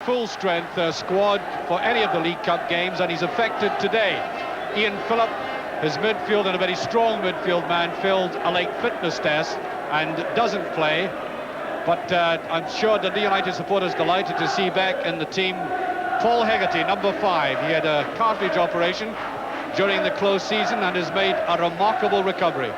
full-strength squad for any of the League Cup games, and he's affected today. Ian Phillip, his midfield, and a very strong midfield man, failed a late fitness test and doesn't play. But I'm sure Dundee United supporters delighted to see back in the team Paul Hegarty, number 5. He had a cartilage operation during the close season and has made a remarkable recovery.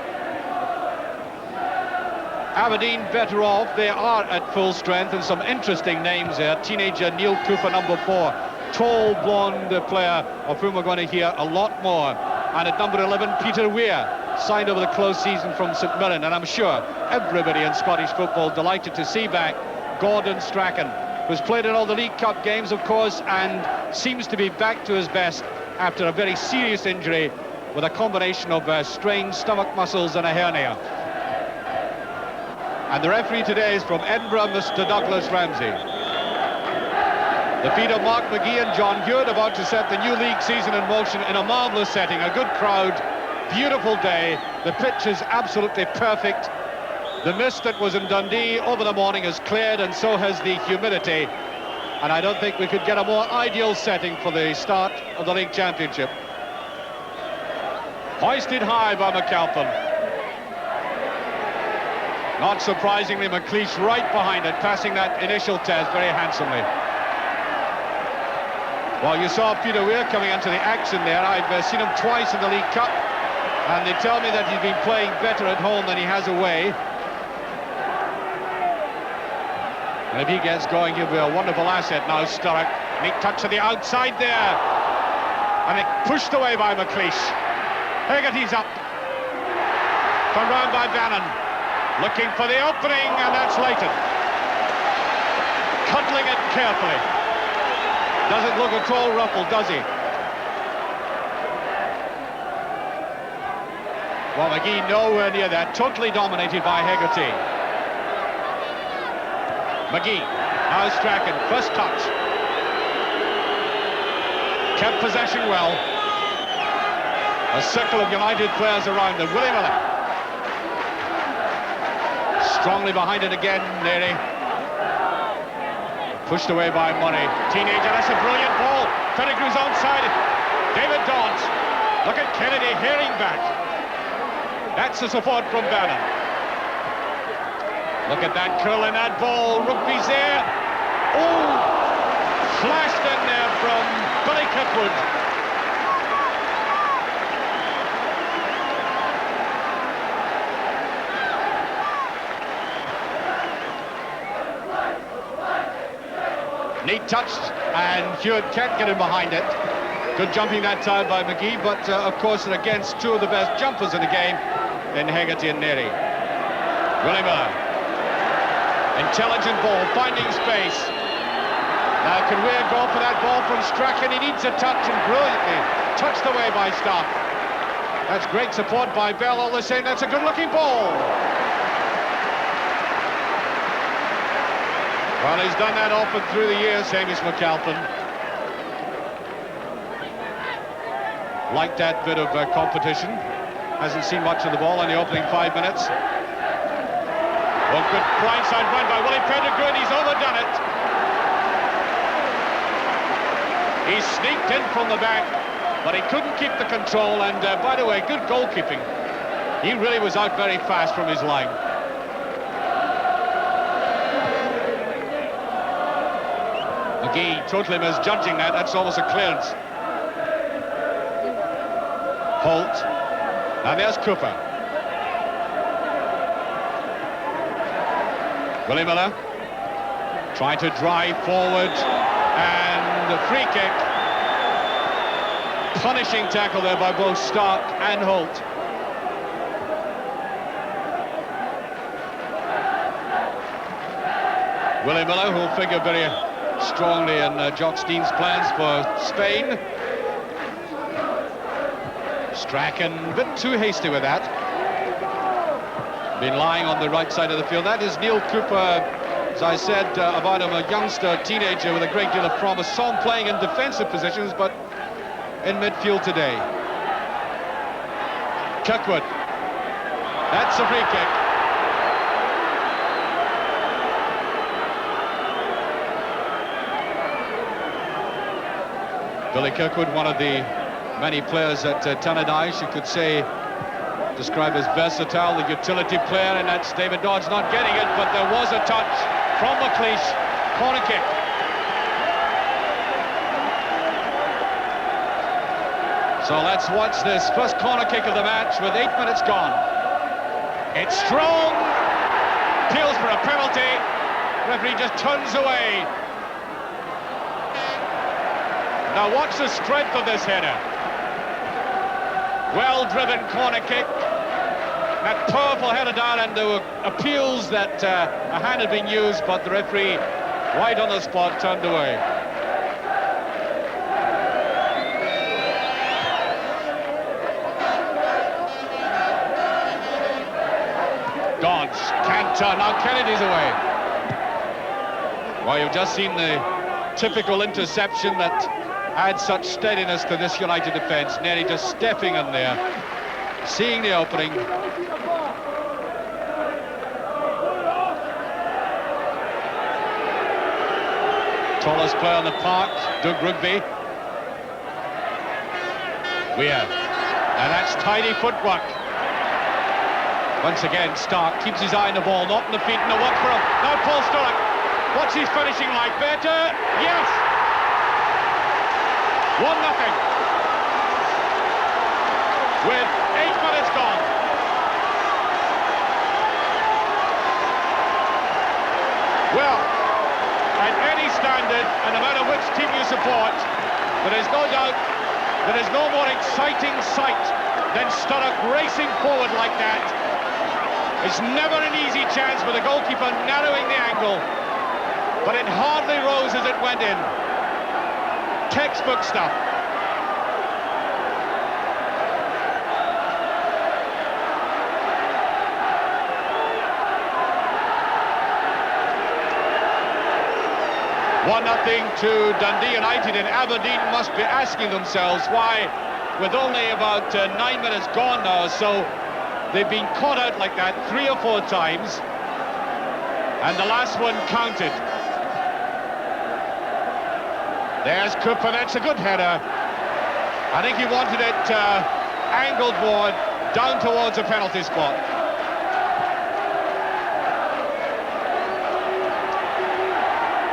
Aberdeen better off. They are at full strength, and some interesting names there. Teenager Neil Cooper, number 4, tall blonde player of whom we're going to hear a lot more. And at number 11, Peter Weir, signed over the close season from St Mirren. And I'm sure everybody in Scottish football delighted to see back Gordon Strachan, who's played in all the League Cup games, of course, and seems to be back to his best after a very serious injury with a combination of strained stomach muscles and a hernia. And the referee today is from Edinburgh, Mr Douglas Ramsey. The feet of Mark McGee and John Hewitt about to set the new league season in motion in a marvellous setting. A good crowd, beautiful day. The pitch is absolutely perfect. The mist that was in Dundee over the morning has cleared, and so has the humidity. And I don't think we could get a more ideal setting for the start of the League Championship. Hoisted high by McAlpin. Not surprisingly, McLeish right behind it, passing that initial test very handsomely. Well, you saw Peter Weir coming into the action there. I've seen him twice in the League Cup, and they tell me that he's been playing better at home than he has away. And if he gets going, he'll be a wonderful asset now. Sturrock, neat touch to the outside there, and it pushed away by McLeish. Hegarty's up, come round by Bannon, looking for the opening, and that's Leighton, cuddling it carefully. Doesn't look at all ruffled, does he? Well, McGee nowhere near that, totally dominated by Hegarty. McGee, now Strachan, first touch. Kept possession well. A circle of United players around him. Willie Miller. Strongly behind it again, Neary. Pushed away by Murray. Teenager, that's a brilliant ball. Pettigrew's onside. David Daunt. Look at Kennedy hearing back. That's the support from Bannon. Look at that curl in that ball. Rugby's there. Oh! Flashed in there from Billy Kirkwood. Neat touch, and Hewitt can't get him behind it. Good jumping that time by McGee, but of course they're against two of the best jumpers in the game in Hegarty and Neary. Willie Miller. Intelligent ball, finding space. Now can Weir go for that ball from Strachan? He needs a touch, and brilliantly touched away by Stark. That's great support by Bell. All the same, that's a good-looking ball. Well, he's done that often through the years, Hamish McAlpin. Liked that bit of competition. Hasn't seen much of the ball in the opening 5 minutes. Well, good blindside run by Willie Pettigrew, and he's overdone it. He sneaked in from the back, but he couldn't keep the control, and by the way, good goalkeeping. He really was out very fast from his line. McGee totally misjudging that. That's almost a clearance. Holt. And there's Cooper. Willie Miller trying to drive forward, and the free kick. Punishing tackle there by both Stark and Holt. Willie Miller, who'll figure very strongly in Jock Stein's plans for Spain. Strachan, a bit too hasty with that. Been lying on the right side of the field. That is Neil Cooper, as I said about him, a youngster, teenager with a great deal of promise. Saw him playing in defensive positions, but in midfield today. Kirkwood. That's a free kick. Billy Kirkwood, one of the many players at Tannadice, you could say, described as versatile, the utility player, and that's David Dodd's not getting it, but there was a touch from McLeish. Corner kick. So let's watch this first corner kick of the match with 8 minutes gone. It's strong. Appeals for a penalty. Referee just turns away. Now watch the strength of this header. Well-driven corner kick. That powerful header down, and there were appeals that a hand had been used, but the referee, right on the spot, turned away. Dodds, canter, now Kennedy's away. Well, you've just seen the typical interception that adds such steadiness to this United defence. Nearly just stepping in there, seeing the opening. Tallest player on the park, Doug Rugby. Weir, and that's tidy footwork. Once again, Stark keeps his eye on the ball, not on the feet, and a work for him. Now Paul Sturrock, what's his finishing like? Better? Yes! 1-0. With 8 minutes gone. Well, at any standard, and no matter which team you support, there is no doubt there is no more exciting sight than Sturrock racing forward like that. It's never an easy chance with the goalkeeper narrowing the angle, but it hardly rose as it went in. Textbook stuff. One nothing to Dundee United, and Aberdeen must be asking themselves why, with only about 9 minutes gone now, so they've been caught out like that 3 or 4 times, and the last one counted. There's Cooper, that's a good header. I think he wanted it angled more down towards the penalty spot.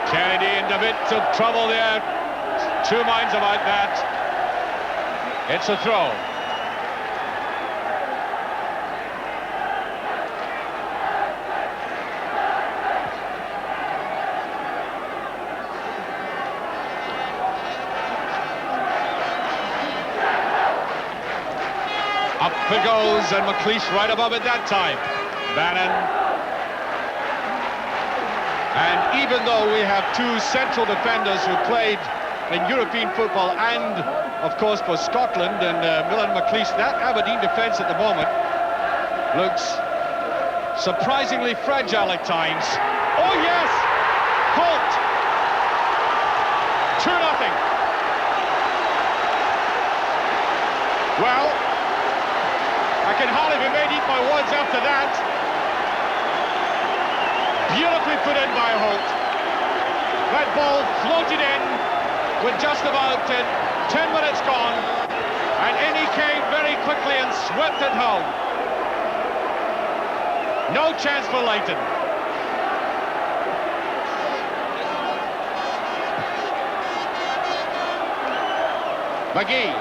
Kennedy in a bit of trouble there. 2 minds about that. It's a throw. Up it goes, and McLeish right above it that time. Bannon. And even though we have 2 central defenders who played in European football and, of course, for Scotland, and Miller and McLeish, that Aberdeen defence at the moment looks surprisingly fragile at times. Oh, yes! Holt! 2-0. Well, I can hardly be made eat my words after that. Beautifully put in by Holt. That ball floated in with just about 10 minutes gone, and in he came very quickly and swept it home. No chance for Leighton. McGee.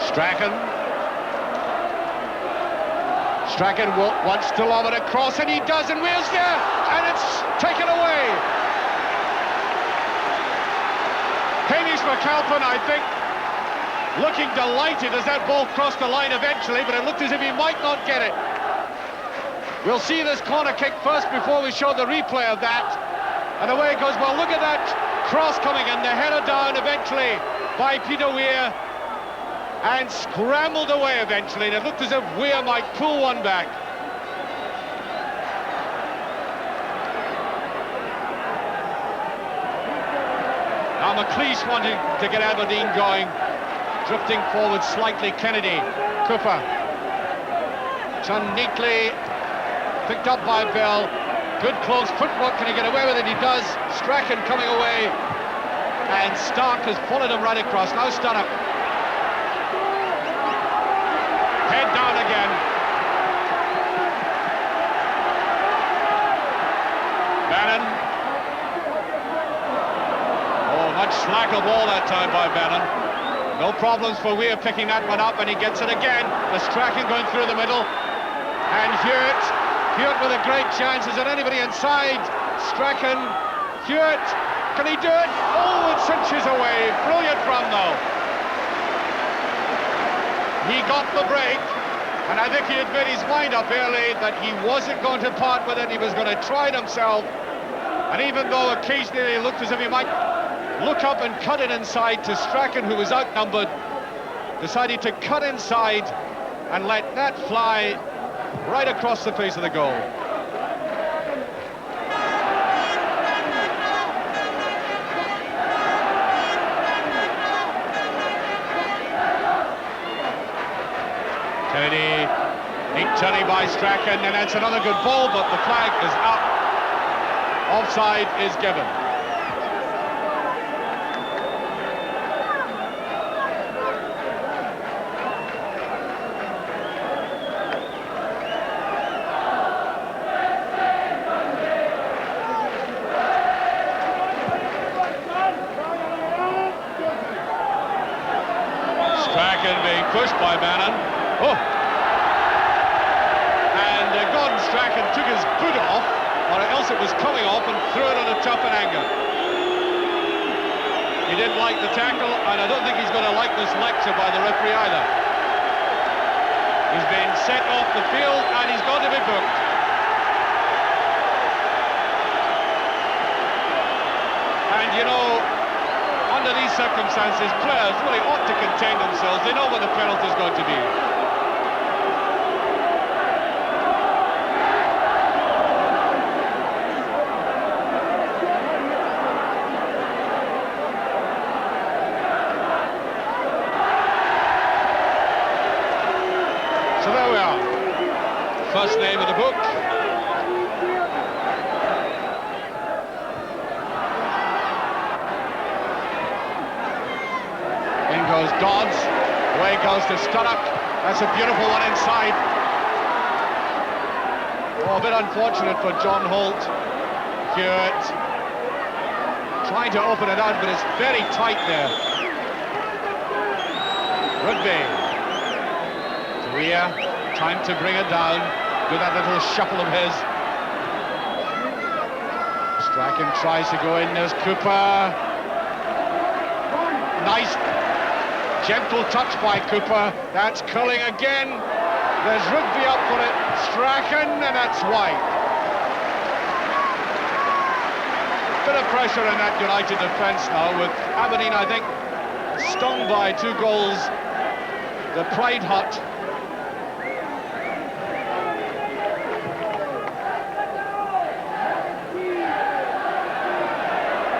Strachan wants to lob it across, and he does, and Weir's there, and it's taken away. Hamish McAlpin, I think, looking delighted as that ball crossed the line eventually, but it looked as if he might not get it. We'll see this corner kick first before we show the replay of that. And away it goes. Well, look at that cross coming, and the header down eventually by Peter Weir, and scrambled away eventually, and it looked as if Weir might pull one back. Now McLeish wanting to get Aberdeen going, drifting forward slightly. Kennedy, Cooper, done neatly, picked up by Bell. Good close footwork, can he get away with it? He does. Strachan coming away. and Stark has followed him right across. Now Stunnock. Head down again. Bannon. Oh, much slacker ball that time by Bannon. No problems for Weir picking that one up, and he gets it again. The Strachan going through the middle. And Hewitt with a great chance. Is there anybody inside? Strachan, Hewitt, can he do it? Oh, it cinches away. Brilliant run, though. He got the break, and I think he had made his mind up early that he wasn't going to part with it. He was going to try it himself. And even though occasionally it looked as if he might look up and cut it inside to Strachan, who was outnumbered, decided to cut inside and let that fly right across the face of the goal. Kennedy, neat turning by Strachan, and that's another good ball, but the flag is up. Offside is given. Strachan being pushed by Bannon. Oh! And Gordon Strachan took his boot off, or else it was coming off, and threw it on a top in anger. He didn't like the tackle, and I don't think he's going to like this lecture by the referee either. He's been sent off the field, and he's got to be booked. And you know, under these circumstances, players really ought to contain themselves. They know what the penalty is going to be. So there we are. First name of the book. In goes Dodds. Away goes to Stunnock. That's a beautiful one inside. Oh, a bit unfortunate for John Holt. Hewitt trying to open it out, but it's very tight there. Rugby. Weir, time to bring it down with that little shuffle of his. Strachan tries to go in. There's Cooper. Nice, gentle touch by Cooper. That's curling again. There's Rugby up for it. Strachan, and that's wide. Bit of pressure in that United defence now, with Aberdeen, I think, stung by 2 goals. The Pride Hut.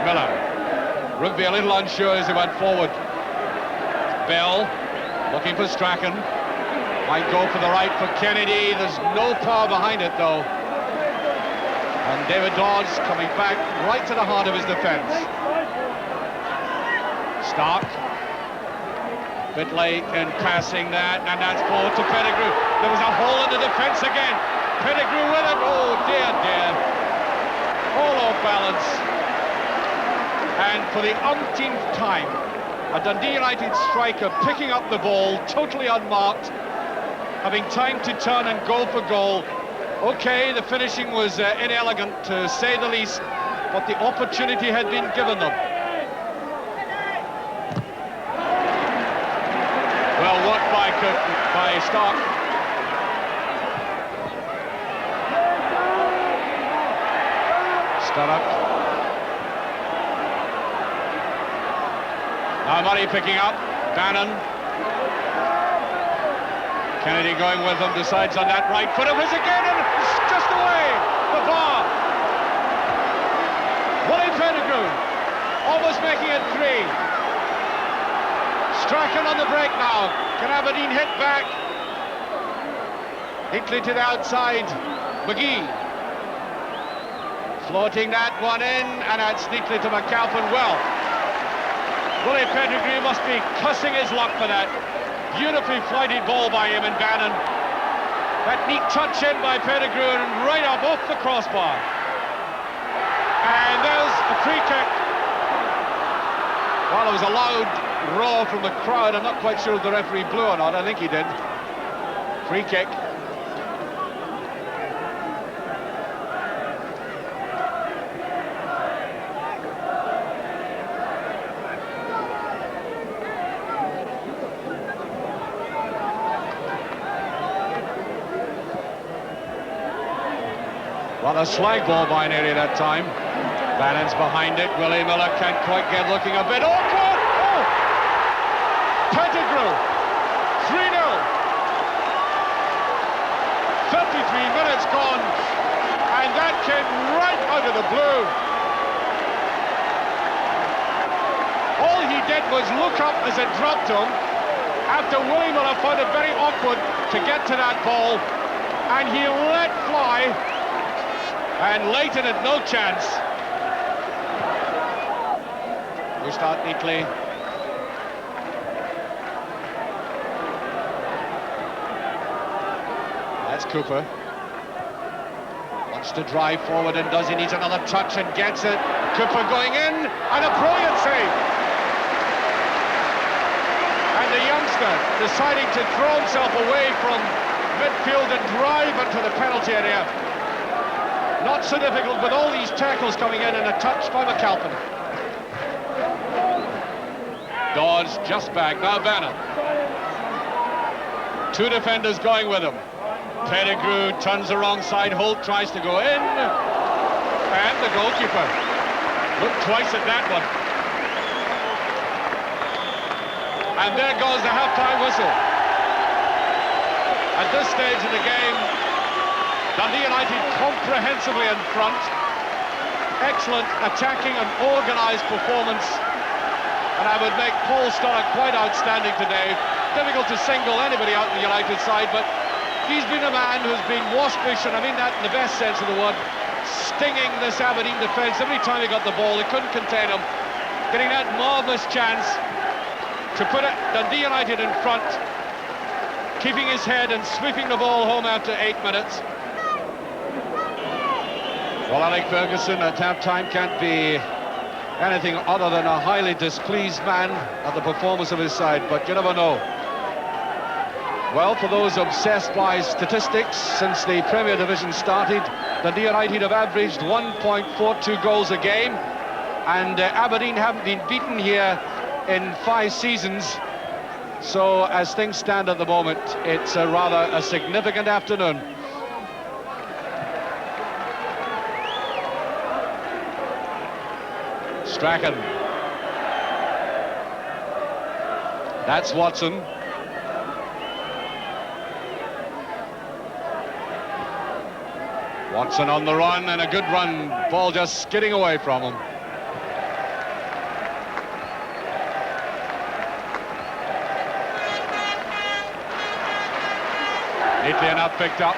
Miller. Rugby a little unsure as he went forward. Bell looking for Strachan. Might go for the right for Kennedy. There's no power behind it, though. And David Dodds coming back right to the heart of his defence. Stark. Bit late in passing that, and that's forward to Pettigrew. There was a hole in the defence again. Pettigrew with it. Oh, dear, dear. All off balance. And for the umpteenth time, a Dundee United striker picking up the ball, totally unmarked, having time to turn and go for goal. Okay, the finishing was inelegant, to say the least, but the opportunity had been given them. Well worked by Stark. Stunnock. Now Murray picking up. Bannon. Kennedy going with him, decides on that right foot of his again, and it's just away. The bar. Willie Pettigrew almost making it 3. Strachan on the break now. Can Aberdeen hit back? Neatly to the outside. McGee. Floating that one in, and that's neatly to McAlpin. Well, Willie Pettigrew must be cussing his luck for that. Beautifully flighted ball by him and Bannon. That neat touch in by Pettigrew and right up off the crossbar. And there's a free kick. Well, it was a loud roar from the crowd. I'm not quite sure if the referee blew or not. I think he did. Free kick. Well, a slag ball by Neary that time. Bannon's behind it. Willie Miller can't quite get looking a bit awkward. Oh! Pettigrew. 3-0. 33 minutes gone. And that came right out of the blue. All he did was look up as it dropped him after Willie Miller found it very awkward to get to that ball. And he let fly. And Leighton had no chance. Pushed out neatly. That's Cooper. Wants to drive forward and does. He needs another touch and gets it. Cooper going in and a brilliant save. And the youngster deciding to throw himself away from midfield and drive into the penalty area. Not so difficult with all these tackles coming in and a touch by McAlpin. Dawes just back, now Bannon. Two defenders going with him. Pettigrew turns the wrong side, Holt tries to go in. And the goalkeeper looked twice at that one. And there goes the half-time whistle. At this stage of the game, Dundee United comprehensively in front. Excellent attacking and organised performance. And I would make Paul Sturrock quite outstanding today. Difficult to single anybody out on the United side, but he's been a man who's been waspish, and I mean that in the best sense of the word, stinging this Aberdeen defence. Every time he got the ball, they couldn't contain him. Getting that marvellous chance to put it, Dundee United in front, keeping his head and sweeping the ball home after 8 minutes. Well, Alec Ferguson at half-time can't be anything other than a highly displeased man at the performance of his side, but you never know. Well, for those obsessed by statistics, since the Premier Division started, Dundee United have averaged 1.42 goals a game, and Aberdeen haven't been beaten here in 5 seasons. So, as things stand at the moment, it's rather a significant afternoon. Strachan. That's Watson. Watson on the run, and a good run. Ball just skidding away from him. Neatly enough picked up.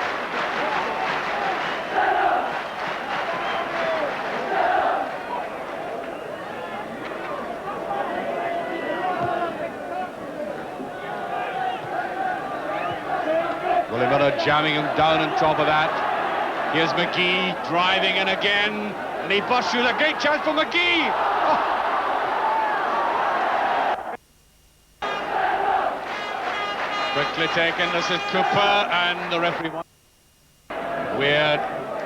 Willie Miller jamming him down on top of that. Here's McGee driving in again, and he busts through. A great chance for McGee. Oh. Quickly taken. This is Cooper, and the referee wants. Weird.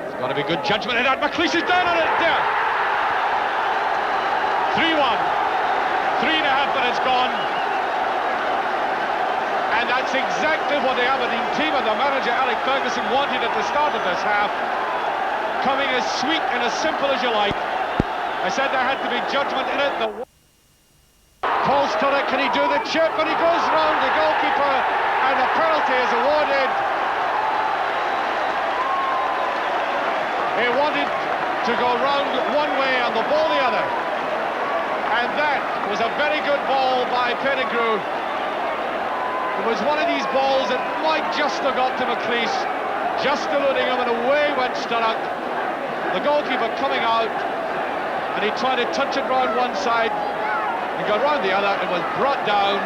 It's got to be good judgment in that. McLeish is down on it. There. 3-1. 3.5 minutes gone. And that's exactly what the Aberdeen team and the manager Alec Ferguson wanted at the start of this half. Coming as sweet and as simple as you like. I said there had to be judgment in it. Paul Sturrock, can he do the chip? And he goes round the goalkeeper, and the penalty is awarded. He wanted to go round one way and the ball the other. And that was a very good ball by Pettigrew. It was one of these balls that might just have got to McLeish, just eluding him, and away went Sturrock. The goalkeeper coming out, and he tried to touch it round one side, He got round the other, it was brought down,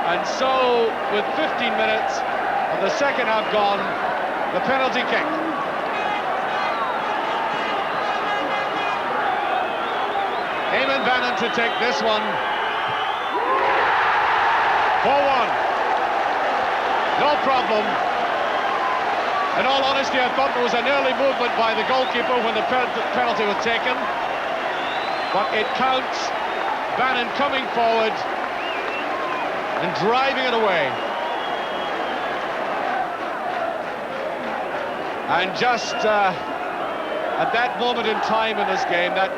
and so with 15 minutes of the second half gone, the penalty kick. Eamon Bannon to take this one. 4-1. No problem. In all honesty, I thought there was an early movement by the goalkeeper when the penalty was taken. But it counts. Bannon coming forward and driving it away. And just at that moment in time in this game, that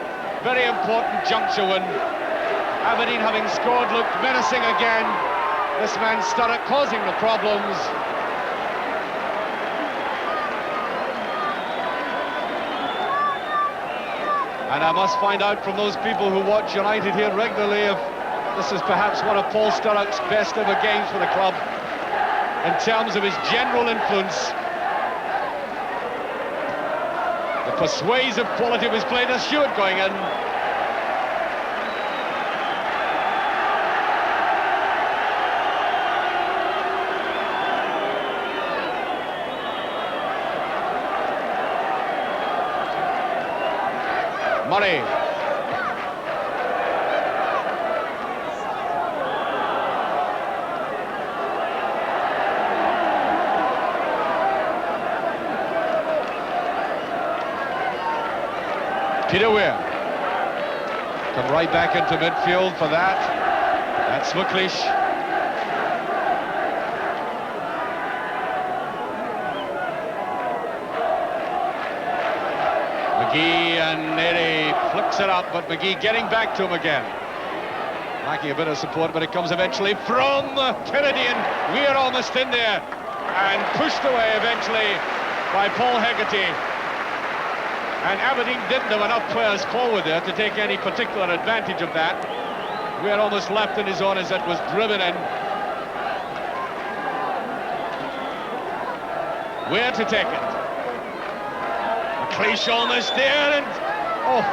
very important juncture when Aberdeen, having scored, looked menacing again. This man started causing the problems. And I must find out from those people who watch United here regularly if this is perhaps one of Paul Sturrock's best ever games for the club in terms of his general influence. The persuasive quality of his play. There's Stewart going in. Murray. Peter Weir. Come right back into midfield for that. That's McLeish. McGee and Neri flicks it up, but McGee getting back to him again. Lacking a bit of support, but it comes eventually from Kennedy, and Weir almost in there and pushed away eventually by Paul Hegarty. And Aberdeen didn't have enough players forward there to take any particular advantage of that. Weir almost left in his own as it was driven in. Weir to take it. McLeish almost there, and oh,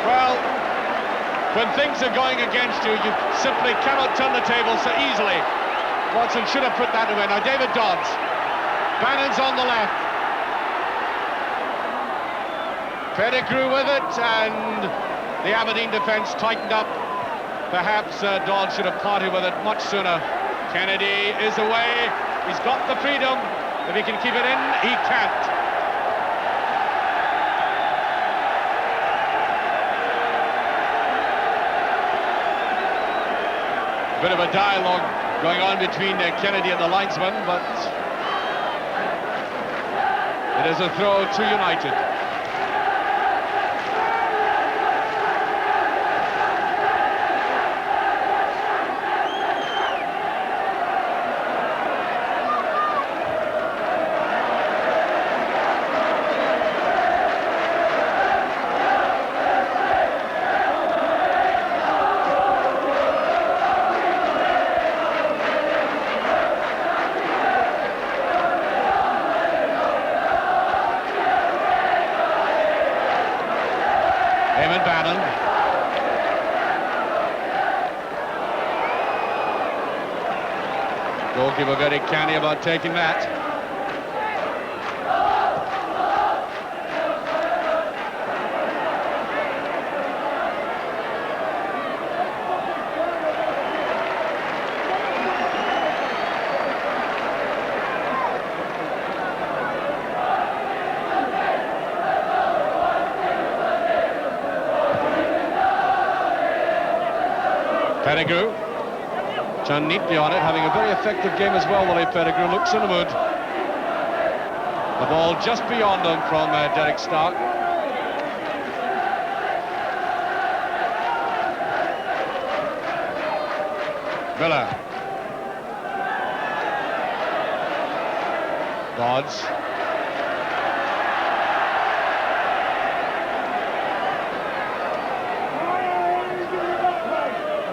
well, when things are going against you, you simply cannot turn the table so easily. Watson should have put that away. Now David Dodds. Bannon's on the left. Pettigrew with it, and the Aberdeen defence tightened up. Perhaps Dodds should have parted with it much sooner. Kennedy is away. He's got the freedom. If he can keep it in, he can't. Bit of a dialogue going on between Kennedy and the linesman, but it is a throw to United. Goalkeeper very canny about taking that. Pettigrew. John neatly on it, having a very effective game as well. Willie Pettigrew looks in the mood. The ball just beyond him from Derek Stark. Miller. Dodds.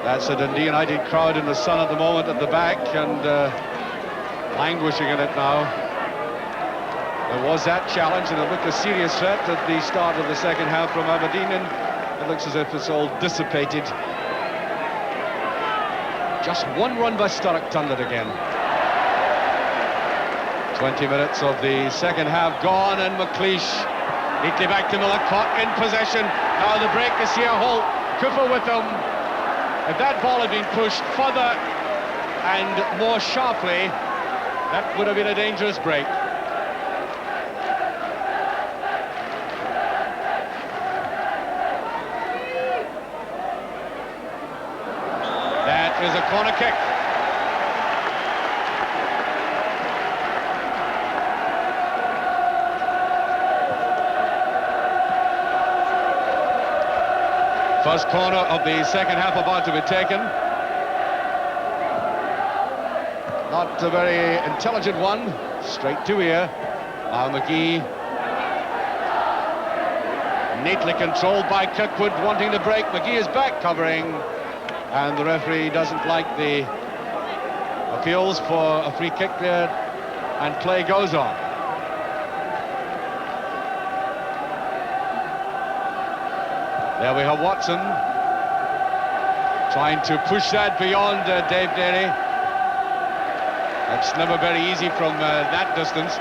That's the Dundee United crowd in the sun at the moment at the back, and languishing in it now. There was that challenge, and it looked a serious threat at the start of the second half from Aberdeen, and it looks as if it's all dissipated Just one run by Sturrock turned it again. 20 minutes of the second half gone, and McLeish neatly back to Miller, caught in possession. Now the break is here, Holt, Cooper with them. If that ball had been pushed further and more sharply, that would have been a dangerous break. That is a corner kick. First corner of the second half about to be taken. Not a very intelligent one. Straight to Weir. Now McGee. Neatly controlled by Kirkwood, wanting the break. McGee is back covering. And the referee doesn't like the appeals for a free kick there. And play goes on. There we have Watson trying to push that beyond Dave Derry. That's never very easy from that distance.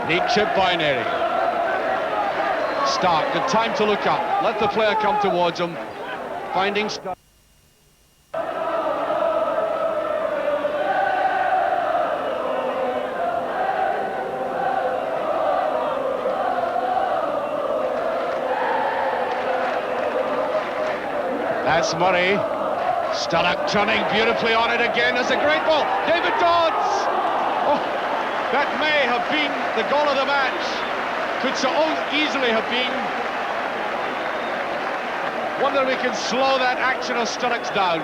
Neat chip by Neri. Stark, the time to look up. Let the player come towards him. Finding Stark. That's Murray. Sturrock turning beautifully on it again. It's a great ball. David Dodds. Oh, that may have been the goal of the match. Could so easily have been. Wonder we can slow that action of Sturrock's down.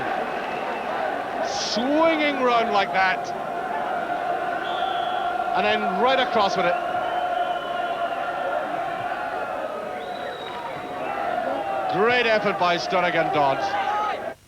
Swinging round like that. And then right across with it. Great effort by Sturrock and Dodds.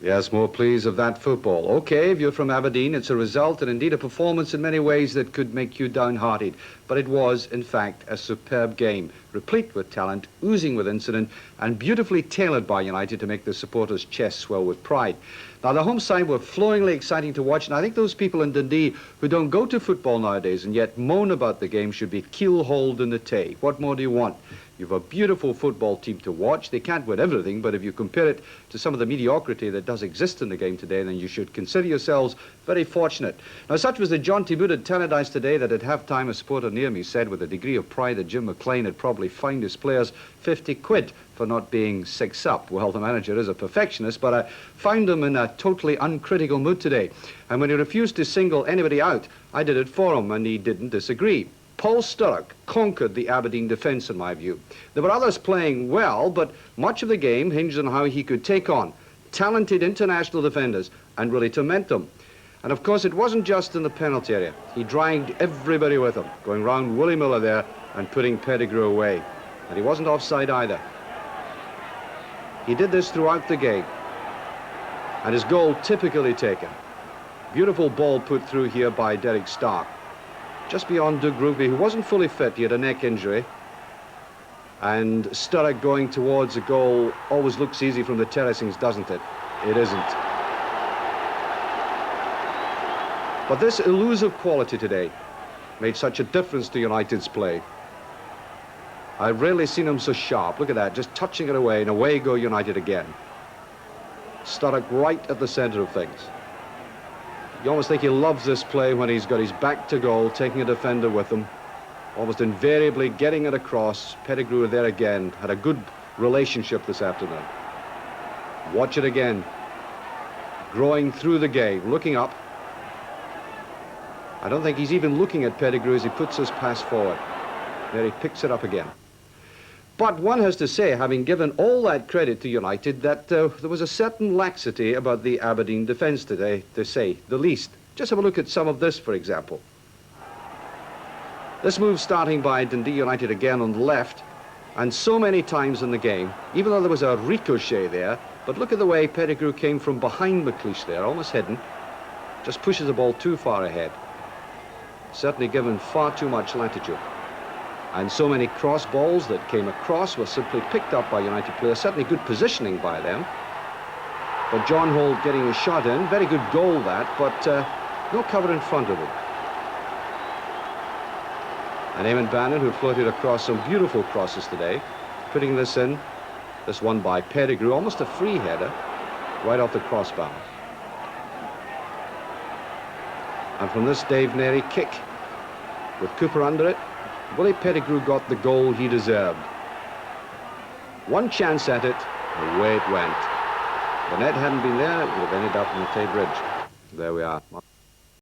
Yes, more pleas of that football. Okay, if you're from Aberdeen, it's a result and indeed a performance in many ways that could make you downhearted. But it was, in fact, a superb game, replete with talent, oozing with incident, and beautifully tailored by United to make the supporters' chests swell with pride. Now, the home side were flowingly exciting to watch, and I think those people in Dundee who don't go to football nowadays and yet moan about the game should be keel-hauled in the tay. What more do you want? You've a beautiful football team to watch. They can't win everything, but if you compare it to some of the mediocrity that does exist in the game today, then you should consider yourselves very fortunate. Now, such was the jaunty mood at Tannadice today that at half-time a supporter near me said with a degree of pride that Jim McLean had probably fined his players 50 quid for not being six up. Well, the manager is a perfectionist, but I found him in a totally uncritical mood today. And when he refused to single anybody out, I did it for him, and he didn't disagree. Paul Sturrock conquered the Aberdeen defence, in my view. There were others playing well, but much of the game hinged on how he could take on talented international defenders and really torment them. And of course, it wasn't just in the penalty area. He dragged everybody with him, going round Willie Miller there and putting Pettigrew away. And he wasn't offside either. He did this throughout the game. And his goal typically taken. Beautiful ball put through here by Derek Stark. Just beyond Doug Ruby, who wasn't fully fit. He had a neck injury. And Sturrock going towards a goal always looks easy from the terracings, doesn't it? It isn't. But this elusive quality today made such a difference to United's play. I've rarely seen him so sharp. Look at that, just touching it away, and away go United again. Sturrock right at the centre of things. You almost think he loves this play when he's got his back to goal, taking a defender with him, almost invariably getting it across. Pettigrew there again, had a good relationship this afternoon. Watch it again. Growing through the game, looking up. I don't think he's even looking at Pettigrew as he puts his pass forward. There he picks it up again. But one has to say, having given all that credit to United, that there was a certain laxity about the Aberdeen defence today, to say the least. Just have a look at some of this, for example. This move starting by Dundee United again on the left. And so many times in the game, even though there was a ricochet there, but look at the way Pettigrew came from behind McLeish there, almost hidden. Just pushes the ball too far ahead. Certainly given far too much latitude. And so many cross balls that came across were simply picked up by United players. Certainly good positioning by them. But John Holt getting a shot in. Very good goal that, but no cover in front of him. And Eamon Bannon, who floated across some beautiful crosses today, putting this in. This one by Pettigrew, almost a free header, right off the crossbar. And from this Dave Nerey kick, with Cooper under it, Willie Pettigrew got the goal he deserved. One chance at it, away it went. If the net hadn't been there, it would have ended up on the Tay Bridge. There we are.